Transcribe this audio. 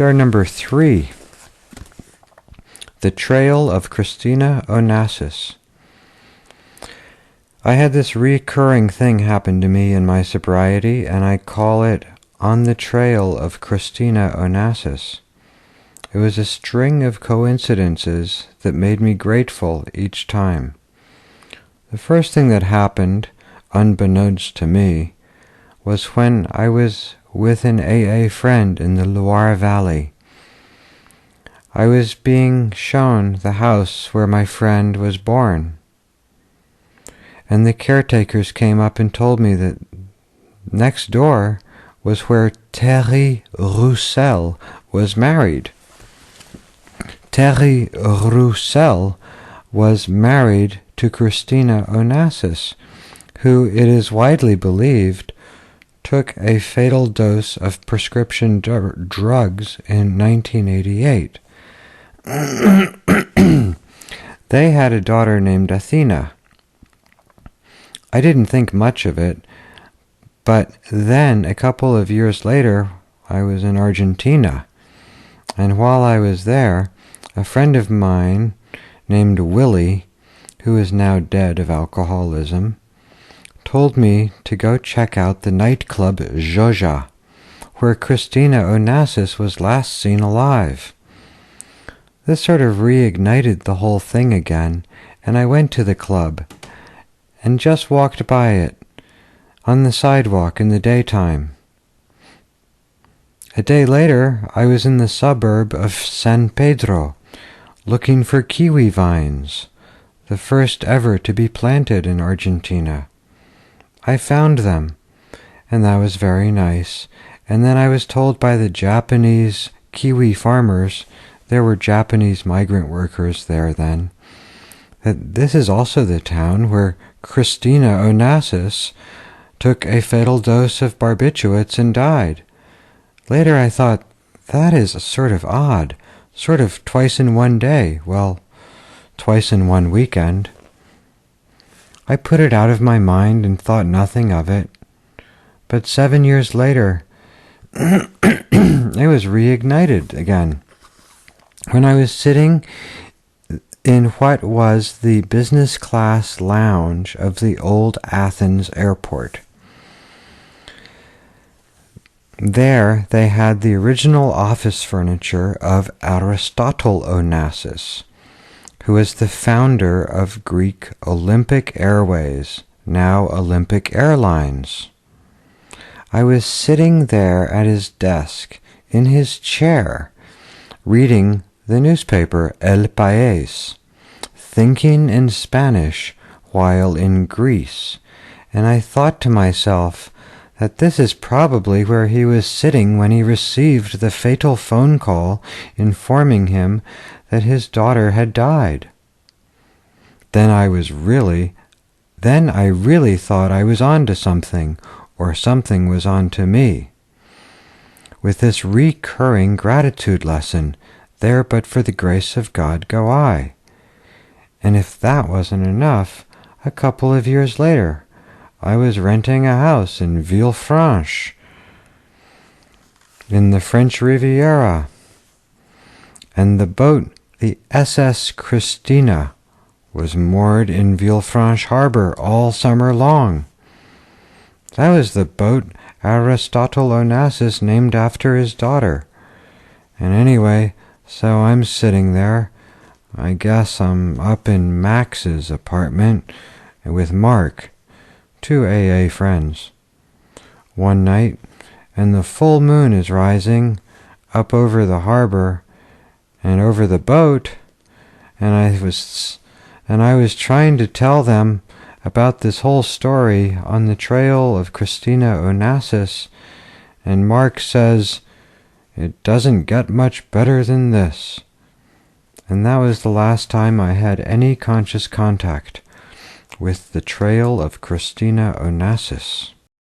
Share number 3. The Trail of Christina Onassis. I had this recurring thing happen to me in my sobriety, and I call it On the Trail of Christina Onassis. It was a string of coincidences that made me grateful each time. The first thing that happened, unbeknownst to me, was when I was with an AA friend in the Loire Valley. I was being shown the house where my friend was born, and the caretakers came up and told me that next door was where Thierry Roussel was married. Thierry Roussel was married to Christina Onassis, who, it is widely believed, took a fatal dose of prescription drugs in 1988. They had a daughter named Athena. I didn't think much of it, but then a couple of years later I was in Argentina, and while I was there, a friend of mine named Willie, who is now dead of alcoholism, told me to go check out the nightclub Joja, where Christina Onassis was last seen alive. This sort of reignited the whole thing again, and I went to the club and just walked by it on the sidewalk in the daytime. A day later, I was in the suburb of San Pedro, looking for kiwi vines, the first ever to be planted in Argentina. I found them, and that was very nice. And then I was told by the Japanese kiwi farmers, there were Japanese migrant workers there then, that this is also the town where Christina Onassis took a fatal dose of barbiturates and died. Later I thought, that is sort of odd, sort of twice in one day, well, twice in one weekend. I put it out of my mind and thought nothing of it. But 7 years later, it was reignited again, when I was sitting in what was the business class lounge of the old Athens airport. There they had the original office furniture of Aristotle Onassis, who was the founder of Greek Olympic Airways, now Olympic Airlines. I was sitting there at his desk, in his chair, reading the newspaper El País, thinking in Spanish while in Greece, and I thought to myself that this is probably where he was sitting when he received the fatal phone call informing him that his daughter had died. Then I really thought I was on to something, or something was on to me. With this recurring gratitude lesson, there but for the grace of God go I. And if that wasn't enough, a couple of years later, I was renting a house in Villefranche, in the French Riviera, and the boat, the SS Christina, was moored in Villefranche Harbor all summer long. That was the boat Aristotle Onassis named after his daughter. And anyway, so I'm sitting there. I guess I'm up in Max's apartment with Mark, 2 AA friends. One night, and the full moon is rising up over the harbor and over the boat, and I was trying to tell them about this whole story on the trail of Christina Onassis, and Mark says, "It doesn't get much better than this." And that was the last time I had any conscious contact with the trail of Christina Onassis.